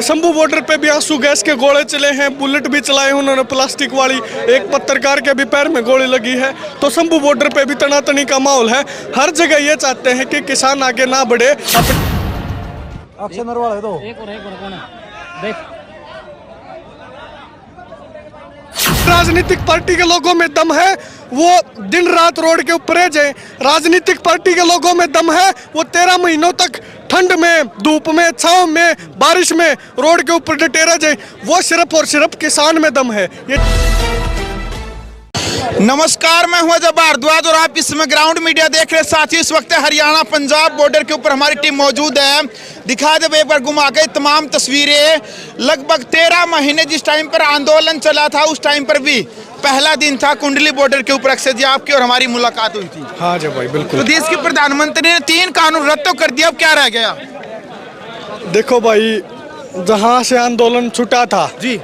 Shambhu border पे भी आंसू गैस के गोले चले हैं, बुलेट भी चलाए उन्होंने प्लास्टिक वाली, एक पत्रकार के भी पैर में गोली लगी है। तो शंभू बॉर्डर पे भी तनातनी का माहौल है। हर जगह ये चाहते हैं कि किसान आगे ना बढ़े। अक्षय नरवाल है तो एक और कौन है देख। राजनीतिक पार्टी के लोगों में दम है, वो दिन रात रोड के ऊपर रह जाए। राजनीतिक पार्टी के लोगों में दम है, वो 13 महीनों तक ठंड में, धूप में, छांव में, बारिश में रोड के ऊपर डटे रह जाए। वो सिर्फ और सिर्फ किसान में दम है। नमस्कार, मैं हूं जब भारद्वाज और आप इसमें ग्राउंड मीडिया देख रहे। साथियों, इस वक्त हरियाणा पंजाब बॉर्डर के ऊपर हमारी टीम मौजूद है। दिखा दे एक बार घुमा के तमाम तस्वीरें। लगभग 13 महीने जिस टाइम पर आंदोलन चला था, उस टाइम पर भी पहला दिन था कुंडली बॉर्डर के ऊपर। अक्षय जी, आपकी और हमारी मुलाकात हुई थी। हाँ जी भाई, बिल्कुल। तो देश के प्रधानमंत्री ने 3 कानून रद्द तो कर दिया, अब क्या रह गया? देखो भाई, जहाँ से आंदोलन छूटा था जी,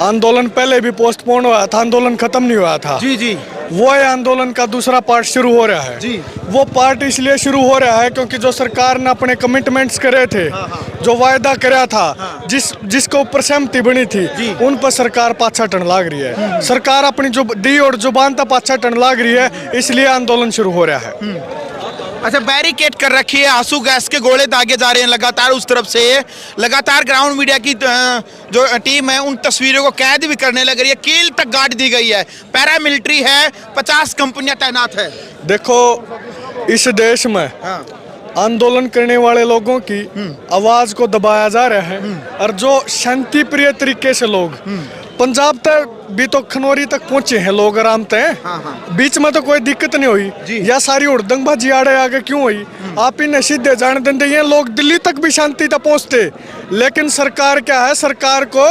आंदोलन पहले भी पोस्टपोन हुआ था, आंदोलन खत्म नहीं हुआ था। जी जी, वो आंदोलन का दूसरा पार्ट शुरू हो रहा है जी। वो पार्ट इसलिए शुरू हो रहा है क्योंकि जो सरकार ने अपने कमिटमेंट्स करे थे, जो वायदा कराया था, जिसके ऊपर सहमति बनी थी, उन पर सरकार पाछा टन लाग रही है। सरकार अपनी जो दी और जुबान था पाछा टन लाग रही है, इसलिए आंदोलन शुरू हो रहा है। अच्छा, बैरिकेड कर रखी है, आंसू गैस के गोले दागे जा रहे हैं लगातार उस तरफ से। लगातार ग्राउंड मीडिया की जो टीम है उन तस्वीरों को कैद भी करने लग रही है। कील तक गाड़ दी गई है, पैरामिलिट्री है, 50 कंपनियां तैनात है। देखो, इस देश में आंदोलन करने वाले लोगों की आवाज को दबाया जा रहा है, और जो शांति प्रिय तरीके से लोग पंजाब तक भी तो खनौरी तक पहुंचे हैं लोग आराम तय। बीच में तो कोई दिक्कत नहीं हुई। या सारी उड़दंगबाजी आड़े आगे क्यों हुई? आप इन्हें सीधे जाने देंगे, ये लोग दिल्ली तक भी शांति तक पहुंचते। लेकिन सरकार क्या है, सरकार को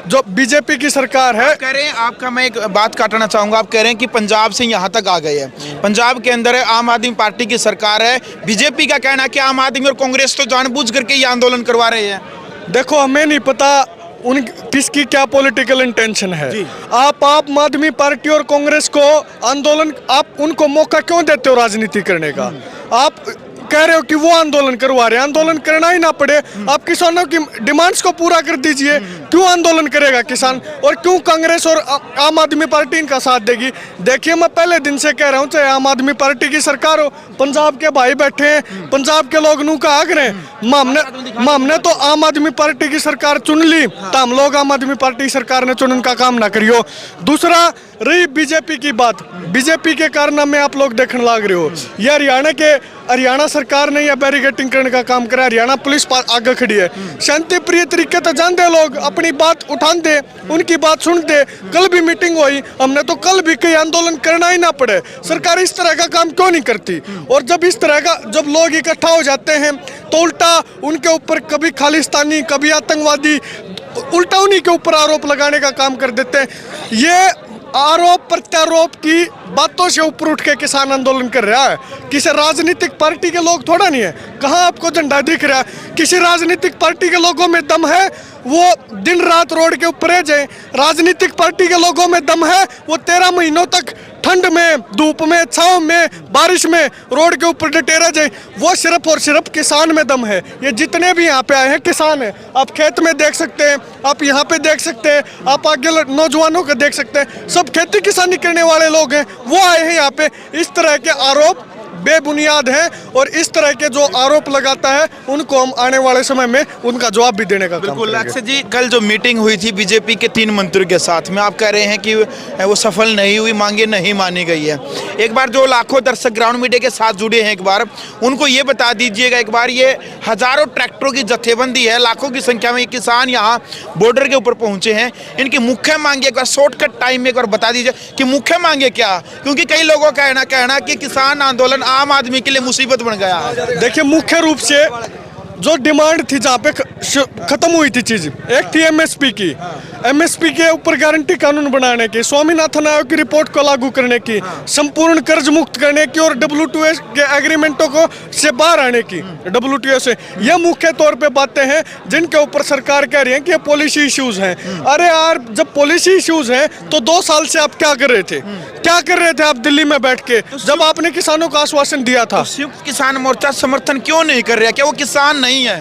जो बीजेपी की सरकार है, कह रहे हैं, आपका मैं एक बात काटना चाहूंगा। आप कह रहे हैं कि पंजाब से यहाँ तक आ गए हैं। पंजाब के अंदर आम आदमी पार्टी की सरकार है। बीजेपी का कहना है कि आम आदमी और कांग्रेस तो जानबूझ करके ये आंदोलन करवा रहे हैं। देखो, हमें नहीं पता उन किसकी क्या पॉलिटिकल इंटेंशन है। आप आम आदमी पार्टी और कांग्रेस को आंदोलन, आप उनको मौका क्यों देते हो राजनीति करने का? आप कह रहे हो कि वो आंदोलन करवा रहे हैं, आंदोलन करना ही ना पड़े, आप किसानों की डिमांड्स को पूरा कर दीजिए। क्यों आंदोलन करेगा किसान, और क्यों कांग्रेस और आम आदमी पार्टी इनका साथ देगी? देखिए, मैं पहले दिन से कह रहा हूँ, चाहे आम आदमी पार्टी की सरकार हो, पंजाब के भाई बैठे हैं, पंजाब के लोग नू का आग रहे, हमने तो आम आदमी पार्टी की सरकार चुन ली, तो हम लोग आम आदमी पार्टी सरकार ने चुनने का काम ना करियो। दूसरा, रही बीजेपी की बात, बीजेपी के कारनामे आप लोग देखने लग रहे हो। ये हरियाणा सरकार ने यह बैरिकेडिंग करने का काम करा। हरियाणा पुलिस आगे खड़ी है। शांति प्रिय तरीके से जानते लोग अपनी बात उठाते, उनकी बात सुनते। कल भी मीटिंग हुई, हमने तो कल भी कहीं आंदोलन करना ही ना पड़े। सरकार इस तरह का काम क्यों नहीं करती? और जब इस तरह का जब लोग इकट्ठा हो जाते हैं तो उल्टा उनके ऊपर कभी खालिस्तानी, कभी आतंकवादी, उल्टा उन्हीं के ऊपर आरोप लगाने का काम कर देते हैं। ये आरोप प्रत्यारोप की बातों से ऊपर उठ के किसान आंदोलन कर रहा है। किसी राजनीतिक पार्टी के लोग थोड़ा नहीं है। कहाँ आपको झंडा दिख रहा है? किसी राजनीतिक पार्टी के लोगों में दम है, वो दिन रात रोड के ऊपर रह जाए। राजनीतिक पार्टी के लोगों में दम है, वो 13 महीनों तक ठंड में, धूप में, छांव में, बारिश में रोड के ऊपर डटे रह जाए। वो सिर्फ और सिर्फ किसान में दम है। ये जितने भी यहाँ पे आए हैं किसान हैं। आप खेत में देख सकते हैं, आप यहाँ पे देख सकते हैं, आप आगे नौजवानों को देख सकते हैं, सब खेती किसानी करने वाले लोग हैं। वो आए हैं यहाँ पे। इस तरह के आरोप बेबुनियाद हैं, और इस तरह के जो आरोप लगाता है उनको हम आने वाले समय में उनका जवाब भी देने का काम करेंगे। अक्षय जी, कल जो मीटिंग हुई थी बीजेपी के 3 मंत्रियों के साथ में, आप कह रहे हैं कि वो सफल नहीं हुई, मांगे नहीं मानी गई है। एक बार जो लाखों दर्शक ग्राउंड मीडिया के साथ जुड़े हैं, एक बार उनको ये बता दीजिएगा, एक बार ये हजारों ट्रैक्टरों की जत्थेबंदी है, लाखों की संख्या में किसान यहाँ बॉर्डर के ऊपर पहुंचे हैं। इनकी मुख्य मांगे एक बार शॉर्टकट टाइम में एक बार बता दीजिए कि मुख्य मांगे क्या? क्योंकि कई लोगों का कहना कि किसान आंदोलन आम आदमी के लिए मुसीबत बन गया है। देखिए, मुख्य रूप से जो डिमांड थी, जहाँ पे खत्म हुई थी चीज, एक थी एमएसपी की। एमएसपी के ऊपर गारंटी कानून बनाने की, स्वामीनाथन आयोग की रिपोर्ट को लागू करने की, संपूर्ण कर्ज मुक्त करने की, और WTO के एग्रीमेंटों को से बाहर आने की, WTO से। यह मुख्य तौर पे बातें हैं जिनके ऊपर सरकार कह रही है कि ये पॉलिसी इश्यूज हैं। अरे यार, जब पॉलिसी इश्यूज हैं तो 2 साल से आप क्या कर रहे थे? क्या कर रहे थे आप दिल्ली में बैठ के, जब आपने किसानों को आश्वासन दिया था? संयुक्त किसान मोर्चा समर्थन क्यों नहीं कर रहा? क्या वो किसान नहीं है?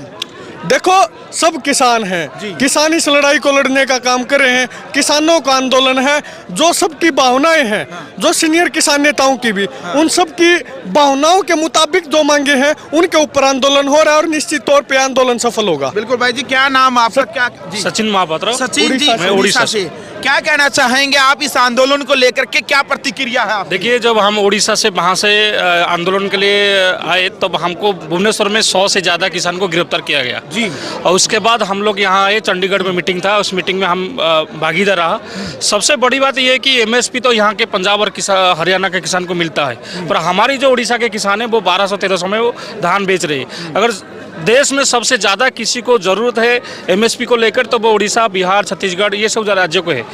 देखो सब किसान हैं, किसान इस लड़ाई को लड़ने का काम कर रहे हैं, किसानों का आंदोलन है, जो सबकी भावनाएं हैं, जो सीनियर किसान नेताओं की भी, उन सब की भावनाओं के मुताबिक जो मांगे हैं उनके ऊपर आंदोलन हो रहा है और निश्चित तौर पे आंदोलन सफल होगा। बिल्कुल भाई जी, क्या नाम आपका? क्या जी? सचिन महापात्र। सचिन जी, मैं उड़ीसा से। क्या कहना चाहेंगे आप इस आंदोलन को लेकर के, क्या प्रतिक्रिया है आपकी? देखिए, जब हम उड़ीसा से वहाँ से आंदोलन के लिए आए तब हमको भुवनेश्वर में 100 से ज़्यादा किसान को गिरफ्तार किया गया जी। और उसके बाद हम लोग यहाँ आए, चंडीगढ़ में मीटिंग था, उस मीटिंग में हम भागीदार रहा। सबसे बड़ी बात यह है कि एमएसपी तो यहाँ के पंजाब और हरियाणा के किसान को मिलता है, पर हमारी जो उड़ीसा के किसान हैं वो 1200-1300 में वो धान बेच रहे हैं। अगर देश में सबसे ज़्यादा किसी को ज़रूरत है एमएसपी को लेकर तो वो उड़ीसा, बिहार, छत्तीसगढ़ ये सब राज्यों को है।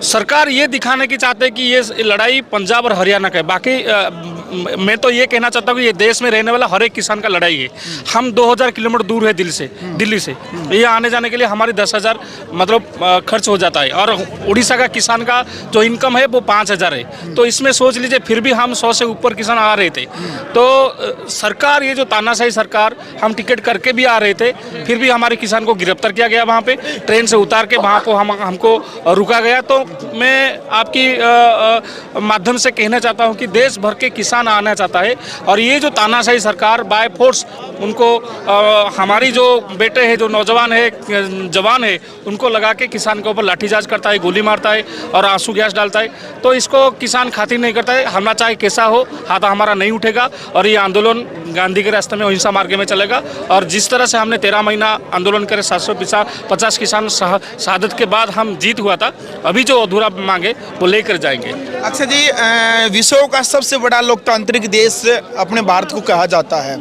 सरकार ये दिखाने की चाहते है कि ये लड़ाई पंजाब और हरियाणा का है। बाकी मैं तो ये कहना चाहता हूँ कि ये देश में रहने वाला हर एक किसान का लड़ाई है। हम 2000 किलोमीटर दूर है दिल्ली से ये आने जाने के लिए हमारी 10,000 मतलब खर्च हो जाता है और उड़ीसा का किसान का जो इनकम है वो 5,000 है। तो इसमें सोच लीजिए फिर भी हम 100 से ऊपर किसान आ रहे थे। तो सरकार ये जो तानाशाही सरकार, हम टिकट करके भी आ रहे थे फिर भी हमारे किसान को गिरफ्तार किया गया, वहाँ पे ट्रेन से उतार के वहाँ को हमको रुका गया। तो मैं आपकी माध्यम से कहना चाहता हूँ कि देश भर के किसान आना चाहता है और ये जो तानाशाही सरकार बाय फोर्स उनको हमारी जो बेटे हैं, जो नौजवान है, जवान है, उनको लगा के किसान के ऊपर लाठीचार्ज करता है, गोली मारता है और आंसू गैस डालता है। तो इसको किसान खातिर नहीं करता है। हमला चाहे कैसा हो, हाथ हमारा नहीं उठेगा और ये आंदोलन गांधी के रास्ते में, अहिंसा मार्ग में चलेगा। और जिस तरह से हमने 13 महीना आंदोलन करे, 750 किसान शहादत के बाद हम जीत हुआ था, अभी जो अधूरा मांगे वो लेकर जाएंगे। अच्छा जी, विश्व का सबसे बड़ा लोकतांत्रिक देश अपने भारत को कहा जाता है,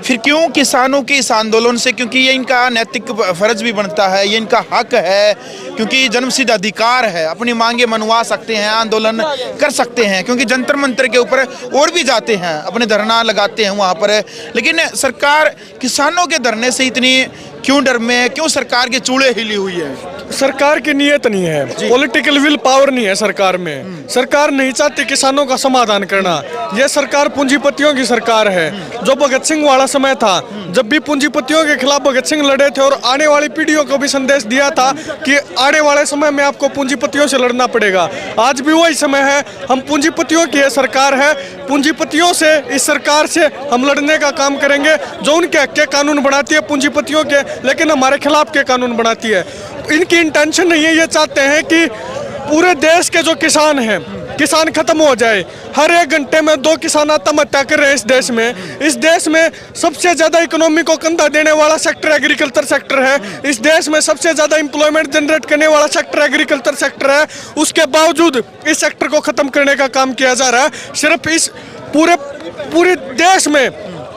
फिर क्यों किसानों के इस आंदोलन से? क्योंकि ये इनका नैतिक फर्ज भी बनता है, ये इनका हक है, क्योंकि जन्मसिद्ध अधिकार है, अपनी मांगे मनवा सकते हैं, आंदोलन कर सकते हैं। क्योंकि जंतर मंतर के ऊपर और भी जाते हैं, अपने धरना लगाते हैं वहाँ पर, लेकिन सरकार किसानों के धरने से इतनी क्यों डर में, क्यों सरकार के चूड़े हिली हुई है? सरकार की नीयत नहीं है, पॉलिटिकल विल पावर नहीं है सरकार में। सरकार नहीं चाहती किसानों का समाधान करना। यह सरकार पूंजीपतियों की सरकार है। जो भगत सिंह वाला समय था, जब भी पूंजीपतियों के खिलाफ भगत सिंह लड़े थे और आने वाली पीढ़ियों को भी संदेश दिया था कि आने वाले समय में आपको पूंजीपतियों से लड़ना पड़ेगा। आज भी वही समय है, हम पूंजीपतियों की सरकार है, पूंजीपतियों से, इस सरकार से हम लड़ने का काम करेंगे। जो उनके हक के कानून बनाती है पूंजीपतियों के, लेकिन हमारे खिलाफ के कानून बनाती है। इनकी इंटेंशन नहीं है, ये चाहते हैं कि पूरे देश के जो किसान हैं, किसान खत्म हो जाए। हर 1 घंटे में 2 किसान आत्महत्या कर रहे हैं इस देश में। इस देश में सबसे ज्यादा इकोनॉमी को कंधा देने वाला सेक्टर एग्रीकल्चर सेक्टर है। इस देश में सबसे ज्यादा एम्प्लॉयमेंट जनरेट करने वाला सेक्टर एग्रीकल्चर सेक्टर है। उसके बावजूद इस सेक्टर को खत्म करने का काम किया जा रहा है। सिर्फ इस पूरे देश में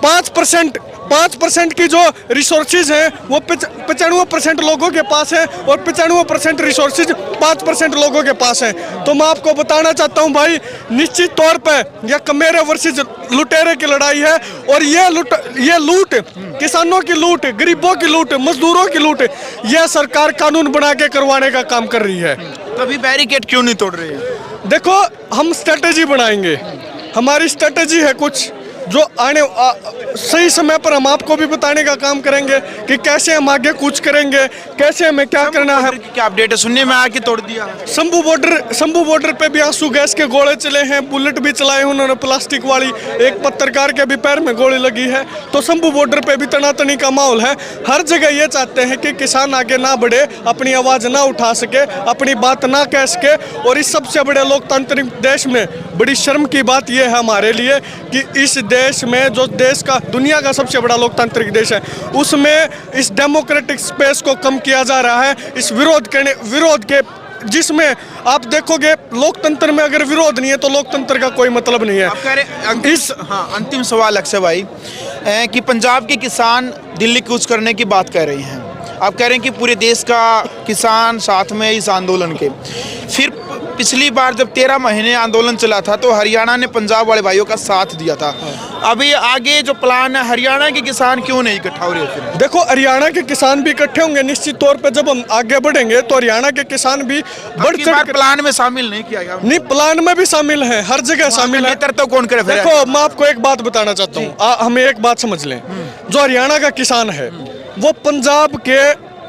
5% की जो रिसोर्सेज हैं वो 95% लोगों के पास है और 95% रिसोर्सेज 5% लोगों के पास है। तो मैं आपको बताना चाहता हूं भाई, निश्चित तौर पे यह कमेरे वर्सेस लुटेरे की लड़ाई है। और ये लूट, किसानों की लूट, गरीबों की लूट, मजदूरों की लूट, यह सरकार कानून बना के करवाने का काम कर रही है। तो अभी बैरिकेड क्यों नहीं तोड़ रही है? देखो, हम स्ट्रेटेजी बनाएंगे, हमारी स्ट्रेटेजी है कुछ जो सही समय पर हम आपको भी बताने का काम करेंगे कि कैसे हम आगे कुछ करेंगे, कैसे हमें क्या करना है। क्या अपडेट है? सुनने में आया कि तोड़ दिया है। शंभू बॉर्डर पे भी आंसू गैस के गोले चले हैं, बुलेट भी चलाए उन्होंने प्लास्टिक वाली। एक पत्रकार के भी पैर में गोली लगी है। तो शंभू बॉर्डर पे भी तनातनी का माहौल है। हर जगह ये चाहते हैं कि किसान आगे ना बढ़े, अपनी आवाज ना उठा सके, अपनी बात ना कह सके। और इस सबसे बड़े लोकतांत्रिक देश में बड़ी शर्म की बात यह है हमारे लिए कि इस देश में, जो देश का, दुनिया का सबसे बड़ा लोकतांत्रिक देश है, उसमें इस डेमोक्रेटिक स्पेस को कम किया जा रहा है। इस विरोध के, जिसमें आप देखोगे लोकतंत्र में अगर विरोध नहीं है तो लोकतंत्र का कोई मतलब नहीं है। आप कह रहे अंतिम सवाल अक्षय भाई कि पंजाब के किसान दिल्ली कूच करने की बात कह रहे हैं, आप कह रहे हैं कि पूरे देश का किसान साथ में इस आंदोलन के। फिर पिछली बार जब 13 महीने आंदोलन चला था तो हरियाणा ने पंजाब वाले भाइयों का साथ दिया था। अभी आगे जो प्लान है, हरियाणा के किसान क्यों नहीं इकट्ठा हो रहे? फिर देखो, हरियाणा के किसान भी इकट्ठे होंगे निश्चित तौर पे। जब हम आगे बढ़ेंगे तो हरियाणा के किसान भी बढ़ चढ़ प्लान में शामिल नहीं किया गया। नहीं, प्लान में भी शामिल है, हर जगह शामिल है। तो कौन करे? देखो, मैं आपको एक बात बताना चाहता हूँ, हमें एक बात समझ लें। जो हरियाणा का किसान है वो पंजाब के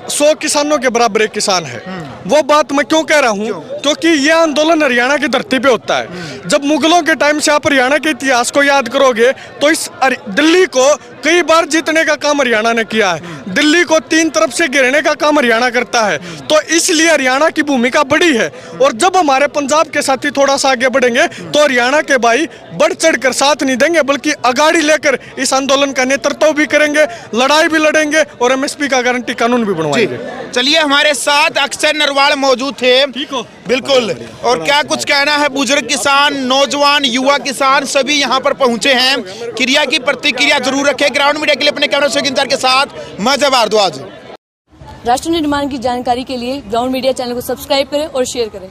100 किसानों के बराबर एक किसान है। वो बात मैं क्यों कह रहा हूँ, क्योंकि ये आंदोलन हरियाणा की धरती पे होता है। जब मुगलों के टाइम से आप हरियाणा के इतिहास को याद करोगे तो इस दिल्ली को कई बार जीतने का काम हरियाणा ने किया है। दिल्ली को 3 तरफ से घेरने का काम हरियाणा करता है, तो इसलिए हरियाणा की भूमिका बड़ी है। और जब हमारे पंजाब के साथी थोड़ा सा आगे बढ़ेंगे तो हरियाणा के भाई बढ़ चढ़ कर साथ नहीं देंगे, बल्कि अगाड़ी लेकर इस आंदोलन का नेतृत्व भी करेंगे, लड़ाई भी लड़ेंगे और एमएसपी का गारंटी कानून भी बनवाएंगे। चलिए, हमारे साथ अक्षय नरवाल मौजूद थे। ठीक हो? बिल्कुल। और क्या कुछ कहना है, बुजुर्ग किसान, नौजवान, युवा किसान सभी यहाँ पर पहुंचे हैं। क्रिया की प्रतिक्रिया जरूर रखें। ग्राउंड मीडिया के लिए अपने कैमरा इंचार्ज के साथ मैं जब भारद्वाज। राष्ट्र निर्माण की जानकारी के लिए ग्राउंड मीडिया चैनल को सब्सक्राइब करें और शेयर करें।